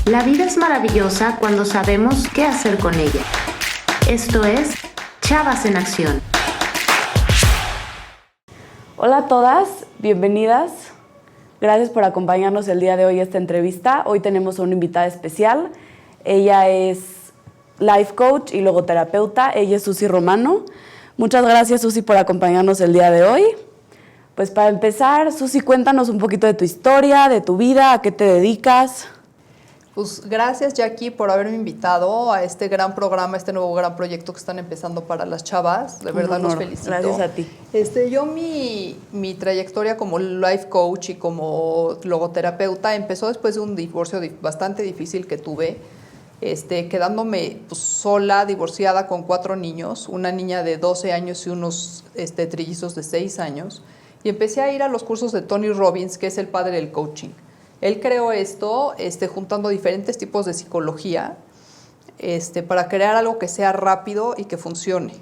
La vida es maravillosa cuando sabemos qué hacer con ella. Esto es Chavas en Acción. Hola a todas, bienvenidas. Gracias por acompañarnos el día de hoy a esta entrevista. Hoy tenemos a una invitada especial. Ella es life coach y logoterapeuta. Ella es Susi Romano. Muchas gracias, Susi, por acompañarnos el día de hoy. Pues para empezar, Susi, cuéntanos un poquito de tu historia, de tu vida, a qué te dedicas. Pues gracias, Jackie, por haberme invitado a este gran programa, este nuevo gran proyecto que están empezando para las chavas. De verdad los felicito. Gracias a ti. Yo mi trayectoria como life coach y como logoterapeuta empezó después de un divorcio bastante difícil que tuve, quedándome pues, sola, divorciada con 4 niños, una niña de 12 años y unos trillizos de 6 años. Y empecé a ir a los cursos de Tony Robbins, que es el padre del coaching. Él creó esto juntando diferentes tipos de psicología para crear algo que sea rápido y que funcione.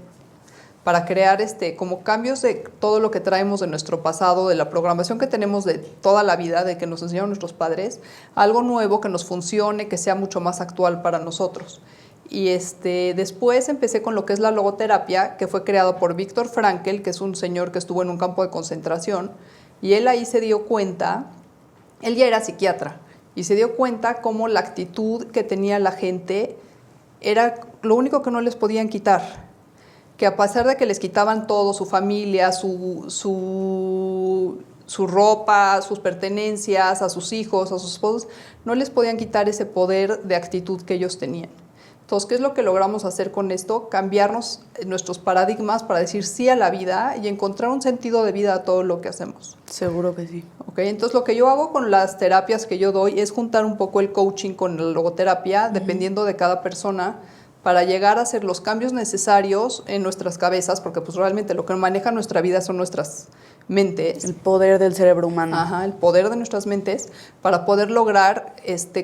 Para crear como cambios de todo lo que traemos de nuestro pasado, de la programación que tenemos de toda la vida, de que nos enseñaron nuestros padres, algo nuevo que nos funcione, que sea mucho más actual para nosotros. Y después empecé con lo que es la logoterapia, que fue creado por Viktor Frankl, que es un señor que estuvo en un campo de concentración, y él ahí se dio cuenta. Él ya era psiquiatra y se dio cuenta cómo la actitud que tenía la gente era lo único que no les podían quitar. Que a pesar de que les quitaban todo, su familia, su ropa, sus pertenencias, a sus hijos, a sus esposos, no les podían quitar ese poder de actitud que ellos tenían. Entonces, ¿qué es lo que logramos hacer con esto? Cambiarnos nuestros paradigmas para decir sí a la vida y encontrar un sentido de vida a todo lo que hacemos. Seguro que sí. Okay, entonces, lo que yo hago con las terapias que yo doy es juntar un poco el coaching con la logoterapia, dependiendo de cada persona, para llegar a hacer los cambios necesarios en nuestras cabezas, porque pues realmente lo que maneja nuestra vida son nuestras mentes. El poder del cerebro humano. Ajá, el poder de nuestras mentes para poder lograr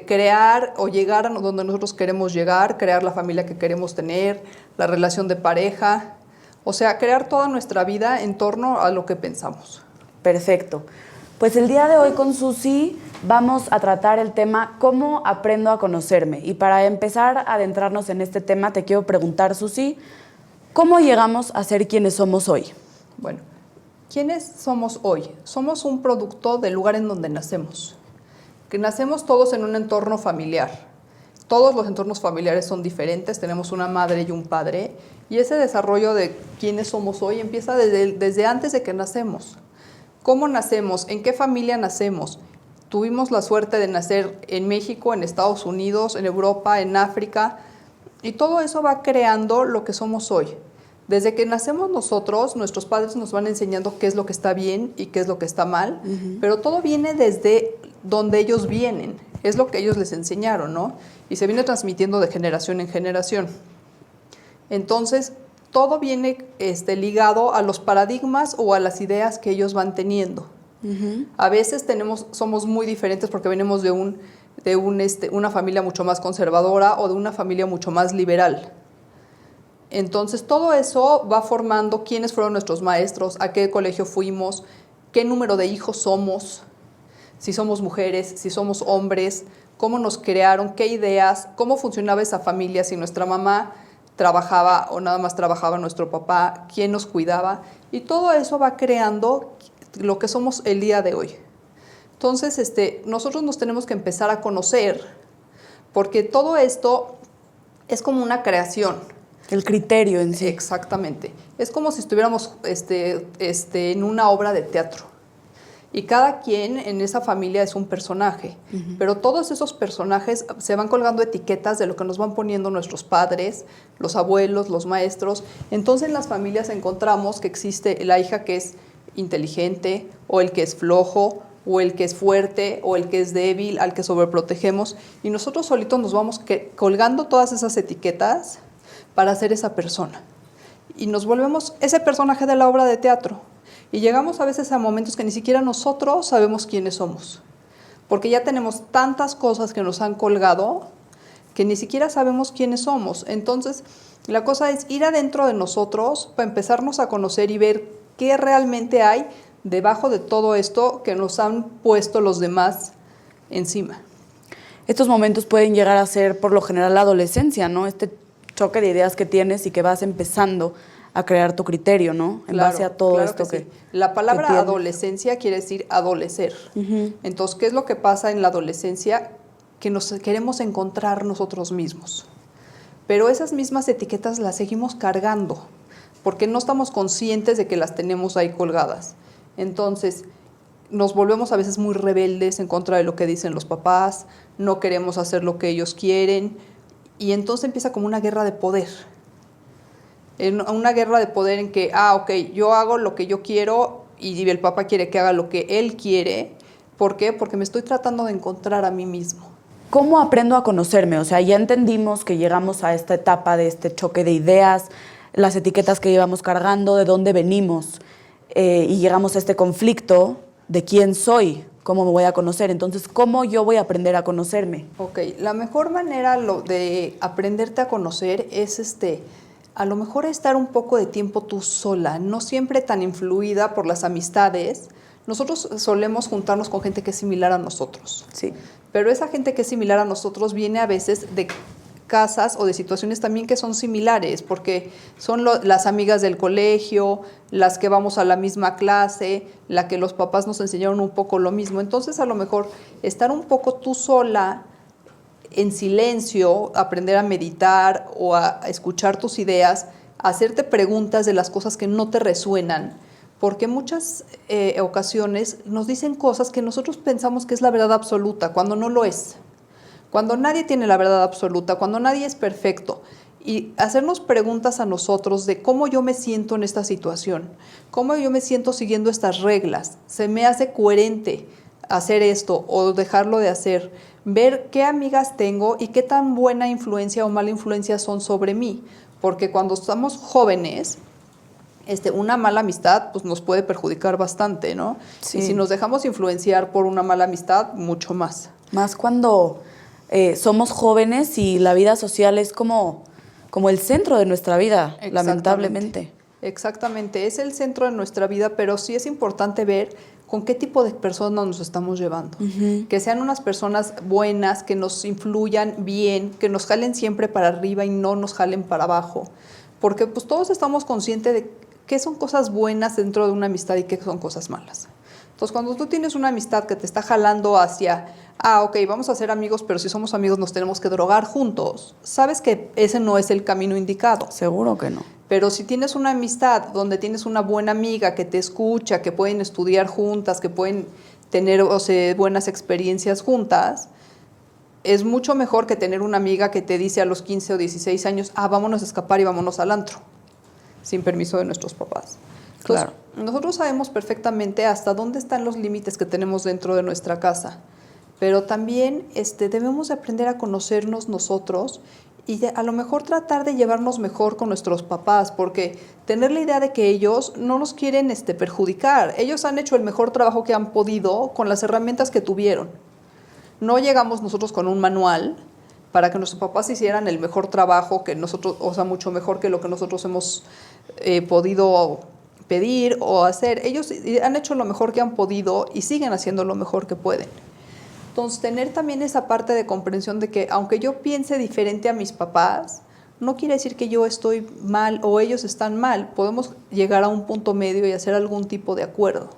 crear o llegar a donde nosotros queremos llegar, crear la familia que queremos tener, la relación de pareja, o sea, crear toda nuestra vida en torno a lo que pensamos. Perfecto. Pues el día de hoy con Susi vamos a tratar el tema ¿cómo aprendo a conocerme? Y para empezar a adentrarnos en este tema te quiero preguntar, Susi, ¿cómo llegamos a ser quienes somos hoy? Bueno, ¿quiénes somos hoy? Somos un producto del lugar en donde nacemos. Que nacemos todos en un entorno familiar. Todos los entornos familiares son diferentes, tenemos una madre y un padre, y ese desarrollo de quiénes somos hoy empieza desde antes de que nacemos. ¿Cómo nacemos? ¿En qué familia nacemos? Tuvimos la suerte de nacer en México, en Estados Unidos, en Europa, en África, y todo eso va creando lo que somos hoy. Desde que nacemos nosotros, nuestros padres nos van enseñando qué es lo que está bien y qué es lo que está mal, pero todo viene desde donde ellos vienen, es lo que ellos les enseñaron, ¿no? Y se viene transmitiendo de generación en generación. Entonces, todo viene ligado a los paradigmas o a las ideas que ellos van teniendo. A veces somos muy diferentes porque venimos de una familia mucho más conservadora o de una familia mucho más liberal. Entonces, todo eso va formando quiénes fueron nuestros maestros, a qué colegio fuimos, qué número de hijos somos, si somos mujeres, si somos hombres, cómo nos crearon, qué ideas, cómo funcionaba esa familia, si nuestra mamá trabajaba o nada más trabajaba nuestro papá, quién nos cuidaba, y todo eso va creando lo que somos el día de hoy. Entonces, nosotros nos tenemos que empezar a conocer, porque todo esto es como una creación. El criterio en sí. Exactamente. Es como si estuviéramos en una obra de teatro. Y cada quien en esa familia es un personaje, pero todos esos personajes se van colgando etiquetas de lo que nos van poniendo nuestros padres, los abuelos, los maestros. Entonces en las familias encontramos que existe la hija que es inteligente, o el que es flojo, o el que es fuerte, o el que es débil, al que sobreprotegemos, y nosotros solitos nos vamos colgando todas esas etiquetas para ser esa persona. Y nos volvemos ese personaje de la obra de teatro. Y llegamos a veces a momentos que ni siquiera nosotros sabemos quiénes somos, porque ya tenemos tantas cosas que nos han colgado que ni siquiera sabemos quiénes somos. Entonces, la cosa es ir adentro de nosotros para empezarnos a conocer y ver qué realmente hay debajo de todo esto que nos han puesto los demás encima. estos momentos pueden llegar a ser por lo general la adolescencia, ¿no? Este choque de ideas que tienes y que vas empezando a crear tu criterio, ¿no? En base a todo esto que sí. La palabra tienes. adolescencia quiere decir adolecer. Entonces, ¿qué es lo que pasa en la adolescencia? Que nos queremos encontrar nosotros mismos. Pero esas mismas etiquetas las seguimos cargando, porque no estamos conscientes de que las tenemos ahí colgadas. Entonces, nos volvemos a veces muy rebeldes en contra de lo que dicen los papás, no queremos hacer lo que ellos quieren, y entonces empieza como una guerra de poder. Una guerra de poder en que, ok, yo hago lo que yo quiero y el papá quiere que haga lo que él quiere. ¿Por qué? Porque me estoy tratando de encontrar a mí mismo. ¿Cómo aprendo a conocerme? O sea, ya entendimos que llegamos a esta etapa de este choque de ideas, las etiquetas que llevamos cargando, de dónde venimos, y llegamos a este conflicto de quién soy, cómo me voy a conocer. Entonces, ¿cómo yo voy a aprender a conocerme? Ok, la mejor manera de aprenderte a conocer es a lo mejor estar un poco de tiempo tú sola, no siempre tan influida por las amistades. Nosotros solemos juntarnos con gente que es similar a nosotros. Sí. Pero esa gente que es similar a nosotros viene a veces de casas o de situaciones también que son similares, porque son las amigas del colegio, las que vamos a la misma clase, la que los papás nos enseñaron un poco lo mismo. Entonces, a lo mejor estar un poco tú sola, en silencio, aprender a meditar o a escuchar tus ideas, hacerte preguntas de las cosas que no te resuenan, porque muchas ocasiones nos dicen cosas que nosotros pensamos que es la verdad absoluta, cuando no lo es. Cuando nadie tiene la verdad absoluta, cuando nadie es perfecto. Y hacernos preguntas a nosotros de cómo yo me siento en esta situación, cómo yo me siento siguiendo estas reglas, se me hace coherente hacer esto o dejarlo de hacer, ver qué amigas tengo y qué tan buena influencia o mala influencia son sobre mí, porque cuando estamos jóvenes, una mala amistad pues, nos puede perjudicar bastante, ¿no? Sí. Y si nos dejamos influenciar por una mala amistad, mucho más. Más cuando somos jóvenes y la vida social es como el centro de nuestra vida, lamentablemente. Exactamente, es el centro de nuestra vida, pero sí es importante ver con qué tipo de personas nos estamos llevando. Que sean unas personas buenas, que nos influyan bien, que nos jalen siempre para arriba y no nos jalen para abajo. Porque pues todos estamos conscientes de qué son cosas buenas dentro de una amistad y qué son cosas malas. Entonces, cuando tú tienes una amistad que te está jalando hacia, ok, vamos a ser amigos, pero si somos amigos nos tenemos que drogar juntos, sabes que ese no es el camino indicado. Seguro que no. Pero si tienes una amistad donde tienes una buena amiga que te escucha, que pueden estudiar juntas, que pueden tener buenas experiencias juntas, es mucho mejor que tener una amiga que te dice a los 15 o 16 años, vámonos a escapar y vámonos al antro, sin permiso de nuestros papás. Entonces, claro. Nosotros sabemos perfectamente hasta dónde están los límites que tenemos dentro de nuestra casa, pero también debemos de aprender a conocernos nosotros y a lo mejor tratar de llevarnos mejor con nuestros papás, porque tener la idea de que ellos no nos quieren perjudicar. Ellos han hecho el mejor trabajo que han podido con las herramientas que tuvieron. No llegamos nosotros con un manual para que nuestros papás hicieran el mejor trabajo que nosotros, mucho mejor que lo que nosotros hemos podido pedir o hacer. Ellos han hecho lo mejor que han podido y siguen haciendo lo mejor que pueden. Entonces, tener también esa parte de comprensión de que aunque yo piense diferente a mis papás, no quiere decir que yo estoy mal o ellos están mal. Podemos llegar a un punto medio y hacer algún tipo de acuerdo.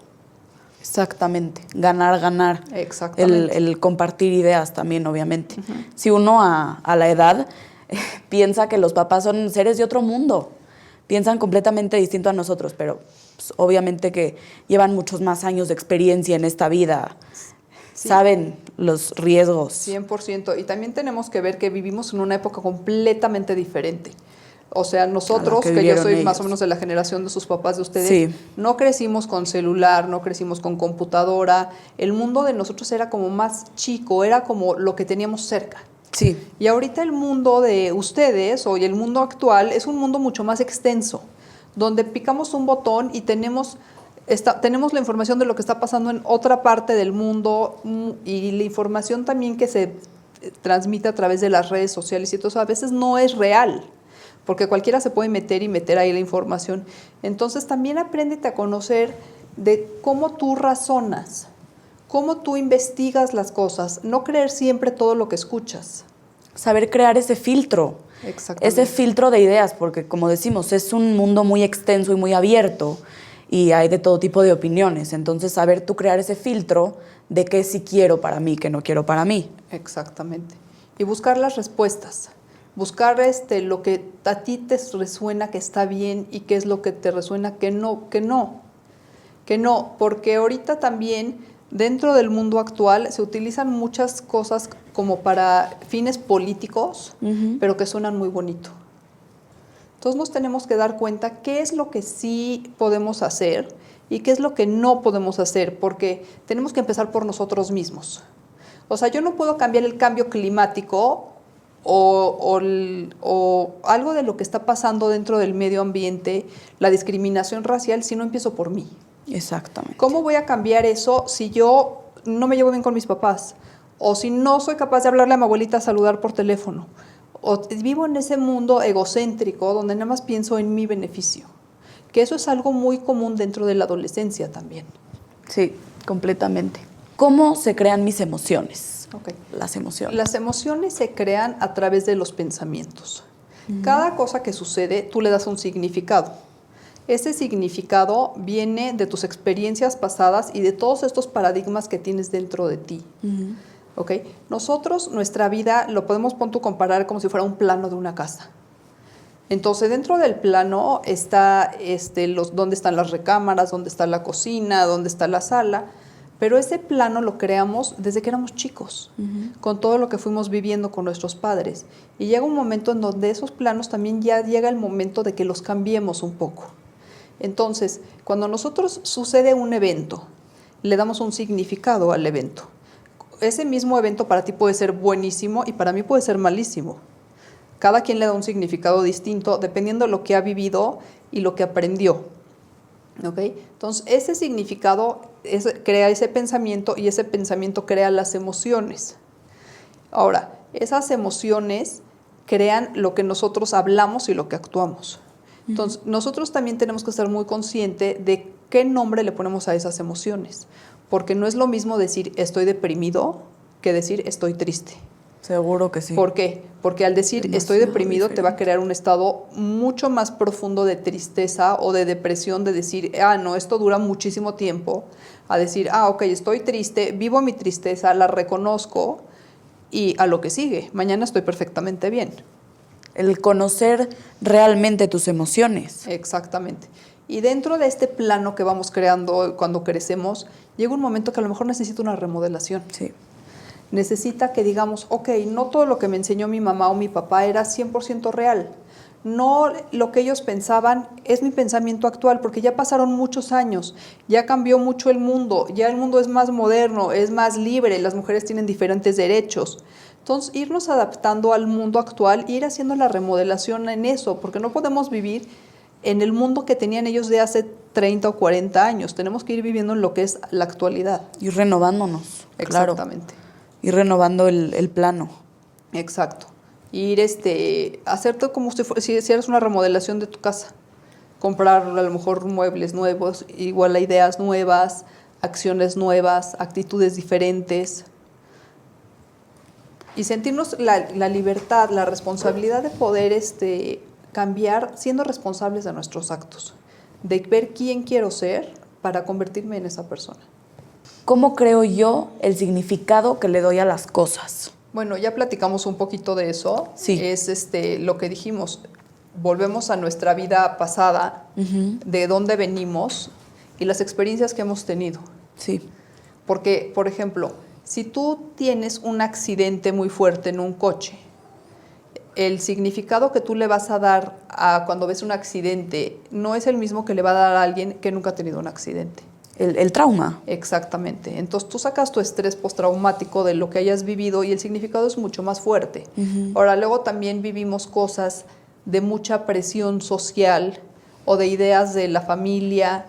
Exactamente, ganar. Exactamente. El compartir ideas también, obviamente. Si uno a la edad piensa que los papás son seres de otro mundo, piensan completamente distinto a nosotros, pero pues, obviamente que llevan muchos más años de experiencia en esta vida. Sí. Saben los riesgos. 100%. Y también tenemos que ver que vivimos en una época completamente diferente. O sea, nosotros, que yo soy más o menos de la generación de sus papás, de ustedes, sí. No crecimos con celular, no crecimos con computadora. El mundo de nosotros era como más chico, era como lo que teníamos cerca. Sí. Y ahorita el mundo de ustedes, o el mundo actual, es un mundo mucho más extenso, donde picamos un botón y tenemos la información de lo que está pasando en otra parte del mundo y la información también que se transmite a través de las redes sociales y todo eso a veces no es real, porque cualquiera se puede meter ahí la información. Entonces también apréndete a conocer de cómo tú razonas, cómo tú investigas las cosas, no creer siempre todo lo que escuchas. Saber crear ese filtro. Exactamente. Ese filtro de ideas, porque como decimos, es un mundo muy extenso y muy abierto y hay de todo tipo de opiniones. Entonces, saber tú crear ese filtro de qué sí quiero para mí, qué no quiero para mí. Exactamente. Y buscar las respuestas. Buscar lo que a ti te resuena que está bien y qué es lo que te resuena que no. Porque ahorita también dentro del mundo actual se utilizan muchas cosas como para fines políticos, pero que suenan muy bonito. Entonces nos tenemos que dar cuenta qué es lo que sí podemos hacer y qué es lo que no podemos hacer, porque tenemos que empezar por nosotros mismos. O sea, yo no puedo cambiar el cambio climático o algo de lo que está pasando dentro del medio ambiente, la discriminación racial, si no empiezo por mí. Exactamente. ¿Cómo voy a cambiar eso si yo no me llevo bien con mis papás? O si no soy capaz de hablarle a mi abuelita a saludar por teléfono. O vivo en ese mundo egocéntrico donde nada más pienso en mi beneficio. Que eso es algo muy común dentro de la adolescencia también. Sí, completamente. ¿Cómo se crean mis emociones? Okay. Las emociones. Las emociones se crean a través de los pensamientos. Cada cosa que sucede, tú le das un significado. Ese significado viene de tus experiencias pasadas y de todos estos paradigmas que tienes dentro de ti. ¿Okay? Nosotros, nuestra vida, lo podemos comparar como si fuera un plano de una casa. Entonces, dentro del plano está dónde están las recámaras, dónde está la cocina, dónde está la sala, pero ese plano lo creamos desde que éramos chicos, con todo lo que fuimos viviendo con nuestros padres. Y llega un momento en donde esos planos también ya llega el momento de que los cambiemos un poco. Entonces, cuando nosotros sucede un evento, le damos un significado al evento. Ese mismo evento para ti puede ser buenísimo y para mí puede ser malísimo. Cada quien le da un significado distinto dependiendo de lo que ha vivido y lo que aprendió. ¿Okay? Entonces, ese significado crea ese pensamiento y ese pensamiento crea las emociones. Ahora, esas emociones crean lo que nosotros hablamos y lo que actuamos. Entonces, nosotros también tenemos que estar muy conscientes de qué nombre le ponemos a esas emociones, porque no es lo mismo decir estoy deprimido que decir estoy triste. Seguro que sí. ¿Por qué? Porque al decir estoy deprimido te va a crear un estado mucho más profundo de tristeza o de depresión, de decir, no, esto dura muchísimo tiempo, a decir, ok, estoy triste, vivo mi tristeza, la reconozco y a lo que sigue, mañana estoy perfectamente bien. El conocer realmente tus emociones. Exactamente. Y dentro de este plano que vamos creando cuando crecemos, llega un momento que a lo mejor necesita una remodelación. Sí. Necesita que digamos, ok, no todo lo que me enseñó mi mamá o mi papá era 100% real. No lo que ellos pensaban es mi pensamiento actual, porque ya pasaron muchos años, ya cambió mucho el mundo, ya el mundo es más moderno, es más libre, las mujeres tienen diferentes derechos. Entonces, irnos adaptando al mundo actual e ir haciendo la remodelación en eso, porque no podemos vivir en el mundo que tenían ellos de hace 30 o 40 años. Tenemos que ir viviendo en lo que es la actualidad. Ir renovándonos. Exactamente. Claro. Ir renovando el plano. Exacto. Ir hacerte como si eres una remodelación de tu casa. Comprar a lo mejor muebles nuevos, igual a ideas nuevas, acciones nuevas, actitudes diferentes. Y sentirnos la libertad, la responsabilidad de poder cambiar siendo responsables de nuestros actos. De ver quién quiero ser para convertirme en esa persona. ¿Cómo creo yo el significado que le doy a las cosas? Bueno, ya platicamos un poquito de eso. Sí. Es lo que dijimos. Volvemos a nuestra vida pasada, de dónde venimos y las experiencias que hemos tenido. Sí. Porque, por ejemplo, si tú tienes un accidente muy fuerte en un coche, el significado que tú le vas a dar a cuando ves un accidente no es el mismo que le va a dar a alguien que nunca ha tenido un accidente. El trauma. Exactamente. Entonces tú sacas tu estrés postraumático de lo que hayas vivido y el significado es mucho más fuerte. Ahora, luego también vivimos cosas de mucha presión social o de ideas de la familia,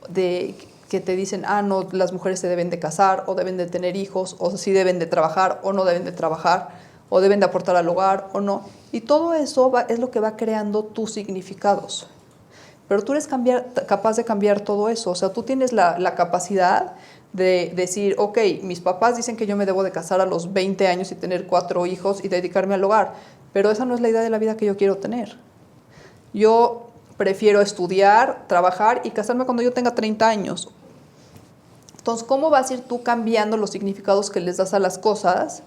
de que te dicen, no, las mujeres se deben de casar o deben de tener hijos o sí deben de trabajar o no deben de trabajar o deben de aportar al hogar o no. Y todo eso es lo que va creando tus significados. Pero tú eres capaz de cambiar todo eso. O sea, tú tienes la capacidad de decir, ok, mis papás dicen que yo me debo de casar a los 20 años y tener 4 hijos y dedicarme al hogar, pero esa no es la idea de la vida que yo quiero tener. Yo prefiero estudiar, trabajar y casarme cuando yo tenga 30 años. Entonces, ¿cómo vas a ir tú cambiando los significados que les das a las cosas?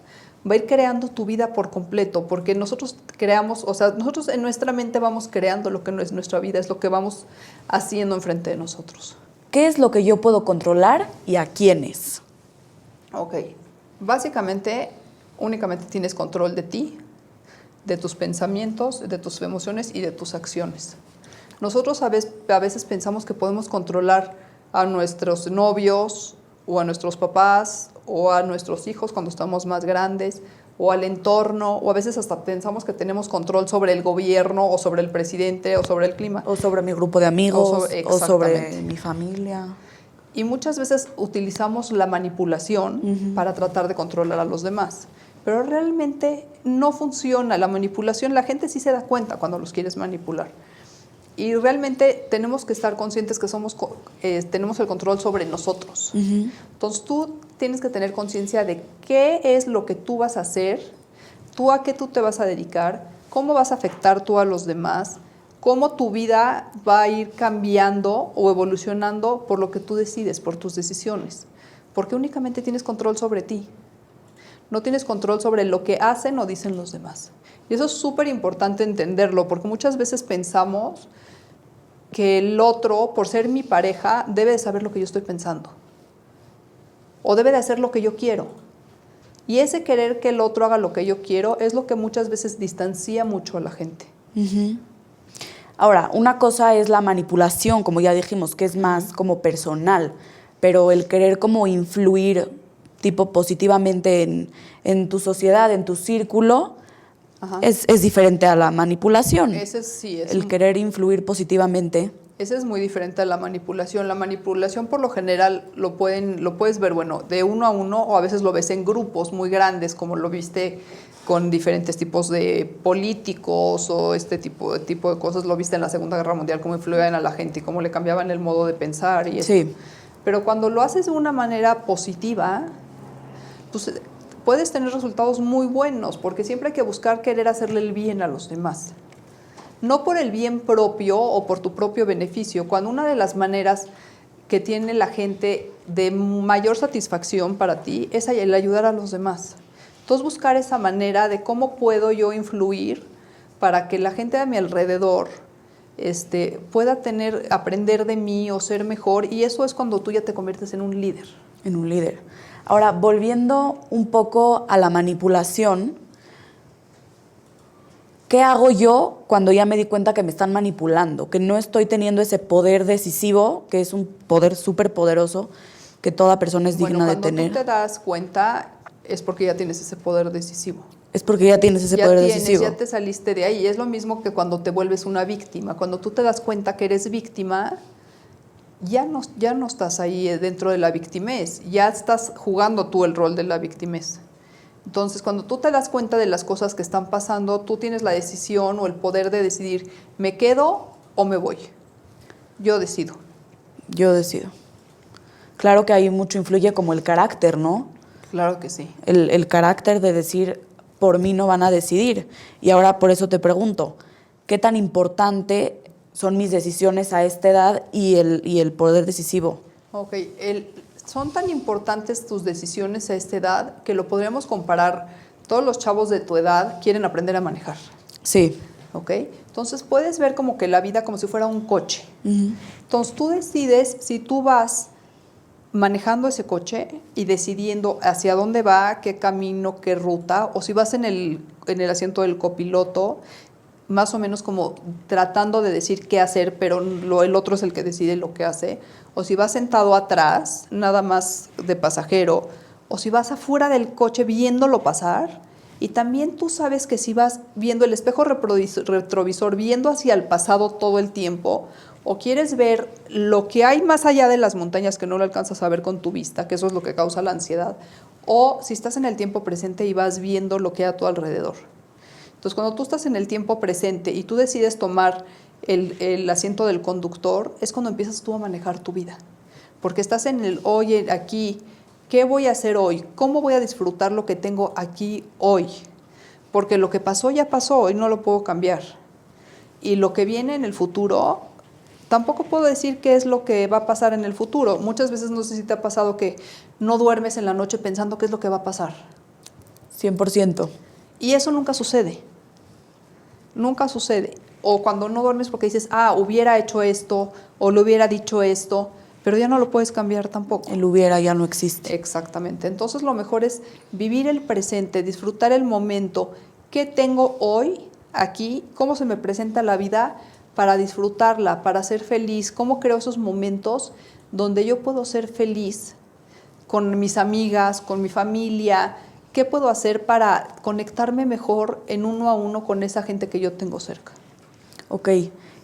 Va a ir creando tu vida por completo, porque nosotros creamos, o sea, nosotros en nuestra mente vamos creando lo que no es nuestra vida, es lo que vamos haciendo enfrente de nosotros. ¿Qué es lo que yo puedo controlar y a quiénes? Ok, básicamente, únicamente tienes control de ti, de tus pensamientos, de tus emociones y de tus acciones. Nosotros a veces pensamos que podemos controlar a nuestros novios o a nuestros papás o a nuestros hijos cuando estamos más grandes o al entorno, o a veces hasta pensamos que tenemos control sobre el gobierno o sobre el presidente o sobre el clima. O sobre mi grupo de amigos, o sobre Exactamente. mi familia. Y muchas veces utilizamos la manipulación para tratar de controlar a los demás. Pero realmente no funciona la manipulación. La gente sí se da cuenta cuando los quieres manipular. Y realmente tenemos que estar conscientes que tenemos el control sobre nosotros. Entonces tú tienes que tener conciencia de qué es lo que tú vas a hacer, tú a qué tú te vas a dedicar, cómo vas a afectar tú a los demás, cómo tu vida va a ir cambiando o evolucionando por lo que tú decides, por tus decisiones. Porque únicamente tienes control sobre ti. No tienes control sobre lo que hacen o dicen los demás. Y eso es súper importante entenderlo, porque muchas veces pensamos que el otro, por ser mi pareja, debe de saber lo que yo estoy pensando. O debe de hacer lo que yo quiero. Y ese querer que el otro haga lo que yo quiero es lo que muchas veces distancia mucho a la gente. Ahora, una cosa es la manipulación, como ya dijimos, que es más como personal, pero el querer como influir tipo positivamente en tu sociedad, en tu círculo, es diferente a la manipulación. Ese sí es el querer influir positivamente. Ese es muy diferente a la manipulación. La manipulación por lo general lo puedes ver, bueno, de uno a uno, o a veces lo ves en grupos muy grandes, como lo viste con diferentes tipos de políticos o este tipo de cosas. Lo viste en la Segunda Guerra Mundial, cómo influían a la gente y cómo le cambiaban el modo de pensar. Y Sí. Pero cuando lo haces de una manera positiva, pues puedes tener resultados muy buenos, porque siempre hay que buscar querer hacerle el bien a los demás. No por el bien propio o por tu propio beneficio, cuando una de las maneras que tiene la gente de mayor satisfacción para ti es el ayudar a los demás. Entonces buscar esa manera de cómo puedo yo influir para que la gente a mi alrededor pueda aprender de mí o ser mejor, y eso es cuando tú ya te conviertes en un líder. En un líder. Ahora, volviendo un poco a la manipulación, ¿qué hago yo cuando ya me di cuenta que me están manipulando? Que no estoy teniendo ese poder decisivo, que es un poder súper poderoso, que toda persona es digna de tener. Cuando tú te das cuenta, es porque ya tienes ese poder decisivo. Es porque ya tienes ese poder decisivo. Ya te saliste de ahí. Y es lo mismo que cuando te vuelves una víctima. Cuando tú te das cuenta que eres víctima, ya no estás ahí dentro de la victimez, ya estás jugando tú el rol de la victimez. Entonces, cuando tú te das cuenta de las cosas que están pasando, tú tienes la decisión o el poder de decidir, ¿me quedo o me voy? Yo decido. Yo decido. Claro que ahí mucho influye como el carácter, ¿no? Claro que sí. El carácter de decir, por mí no van a decidir. Y ahora por eso te pregunto, ¿qué tan importante son mis decisiones a esta edad y el poder decisivo? Ok, son tan importantes tus decisiones a esta edad que lo podríamos comparar. Todos los chavos de tu edad quieren aprender a manejar. Sí. ¿Ok? Entonces puedes ver como que la vida como si fuera un coche. Entonces tú decides si tú vas manejando ese coche y decidiendo hacia dónde va, qué camino, qué ruta, o si vas en el asiento del copiloto, más o menos como tratando de decir qué hacer, pero el otro es el que decide lo que hace, o si vas sentado atrás, nada más de pasajero, o si vas afuera del coche viéndolo pasar. Y también tú sabes que si vas viendo el espejo retrovisor, viendo hacia el pasado todo el tiempo, o quieres ver lo que hay más allá de las montañas que no lo alcanzas a ver con tu vista, que eso es lo que causa la ansiedad, o si estás en el tiempo presente y vas viendo lo que hay a tu alrededor. Entonces, cuando tú estás en el tiempo presente y tú decides tomar el asiento del conductor, es cuando empiezas tú a manejar tu vida. porque estás en el hoy, aquí. ¿Qué voy a hacer hoy? ¿Cómo voy a disfrutar lo que tengo aquí hoy? Porque lo que pasó ya pasó y no lo puedo cambiar. Y lo que viene en el futuro, tampoco puedo decir qué es lo que va a pasar en el futuro. Muchas veces no sé si te ha pasado que no duermes en la noche pensando qué es lo que va a pasar. 100%. Y eso nunca sucede. Nunca sucede. O cuando no duermes porque dices, hubiera hecho esto o le hubiera dicho esto, pero ya no lo puedes cambiar tampoco. El hubiera ya no existe. Exactamente. Entonces lo mejor es vivir el presente, disfrutar el momento. ¿Qué tengo hoy, aquí? ¿Cómo se me presenta la vida para disfrutarla, para ser feliz? ¿Cómo creo esos momentos donde yo puedo ser feliz con mis amigas, con mi familia? ¿Qué puedo hacer para conectarme mejor en uno a uno con esa gente que yo tengo cerca? Ok.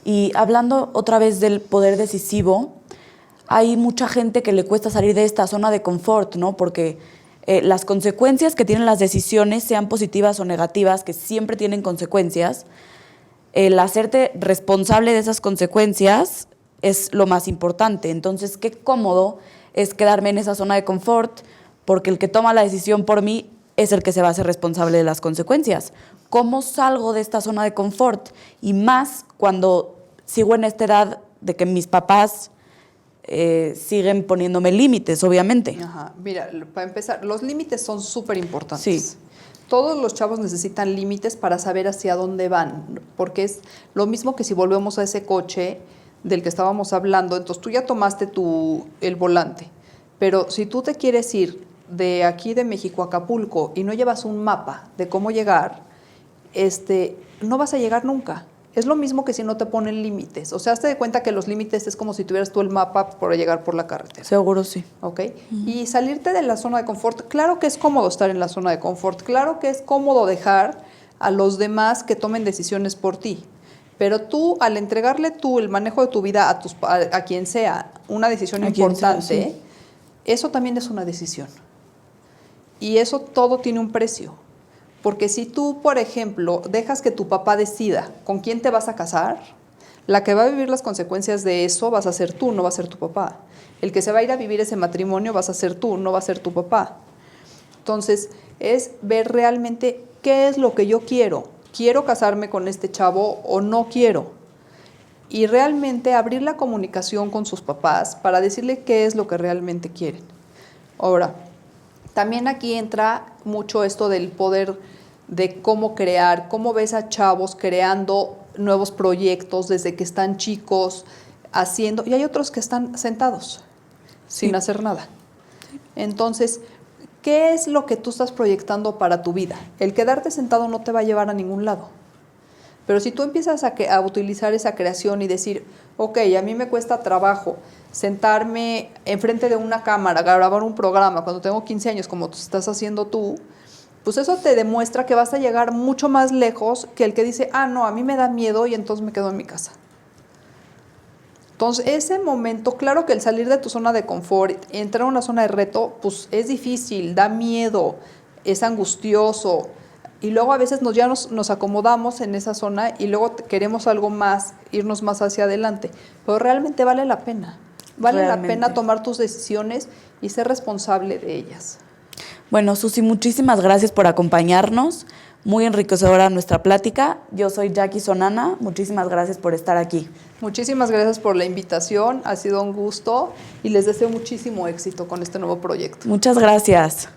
Y hablando otra vez del poder decisivo, hay mucha gente que le cuesta salir de esta zona de confort, ¿no? Porque las consecuencias que tienen las decisiones, sean positivas o negativas, que siempre tienen consecuencias, el hacerte responsable de esas consecuencias es lo más importante. Entonces, qué cómodo es quedarme en esa zona de confort, porque el que toma la decisión por mí es el que se va a hacer responsable de las consecuencias. ¿Cómo salgo de esta zona de confort? Y más cuando sigo en esta edad de que mis papás siguen poniéndome límites, obviamente. Ajá. Mira, para empezar, los límites son súper importantes. Sí. Todos los chavos necesitan límites para saber hacia dónde van, porque es lo mismo que si volvemos a ese coche del que estábamos hablando. Entonces tú ya tomaste el volante, pero si tú te quieres ir de aquí de México a Acapulco y no llevas un mapa de cómo llegar, no vas a llegar nunca. Es lo mismo que si no te ponen límites. O sea, hazte de cuenta que los límites es como si tuvieras tú el mapa para llegar por la carretera. Seguro sí. ¿Ok? Y salirte de la zona de confort, claro que es cómodo estar en la zona de confort, claro que es cómodo dejar a los demás que tomen decisiones por ti. Pero tú, al entregarle tú el manejo de tu vida a quien sea, una decisión importante, sea, sí. Eso también es una decisión. Y eso todo tiene un precio. Porque si tú, por ejemplo, dejas que tu papá decida con quién te vas a casar, la que va a vivir las consecuencias de eso vas a ser tú, no va a ser tu papá. El que se va a ir a vivir ese matrimonio vas a ser tú, no va a ser tu papá. Entonces, es ver realmente qué es lo que yo quiero. ¿Quiero casarme con este chavo o no quiero? Y realmente abrir la comunicación con sus papás para decirle qué es lo que realmente quieren. Ahora, también aquí entra mucho esto del poder de cómo crear, cómo ves a chavos creando nuevos proyectos desde que están chicos, haciendo, y hay otros que están sentados, sin hacer nada. Entonces, ¿qué es lo que tú estás proyectando para tu vida? El quedarte sentado no te va a llevar a ningún lado. Pero si tú empiezas a utilizar esa creación y decir, ok, a mí me cuesta trabajo sentarme enfrente de una cámara, grabar un programa cuando tengo 15 años, como estás haciendo tú, pues eso te demuestra que vas a llegar mucho más lejos que el que dice, no, a mí me da miedo y entonces me quedo en mi casa. Entonces, ese momento, claro que el salir de tu zona de confort, entrar a una zona de reto, pues es difícil, da miedo, es angustioso. Y luego a veces ya nos acomodamos en esa zona y luego queremos algo más, irnos más hacia adelante. Pero realmente vale la pena. Vale la pena tomar tus decisiones y ser responsable de ellas. Bueno, Susi, muchísimas gracias por acompañarnos. Muy enriquecedora nuestra plática. Yo soy Jackie Sonana. Muchísimas gracias por estar aquí. Muchísimas gracias por la invitación. Ha sido un gusto y les deseo muchísimo éxito con este nuevo proyecto. Muchas gracias.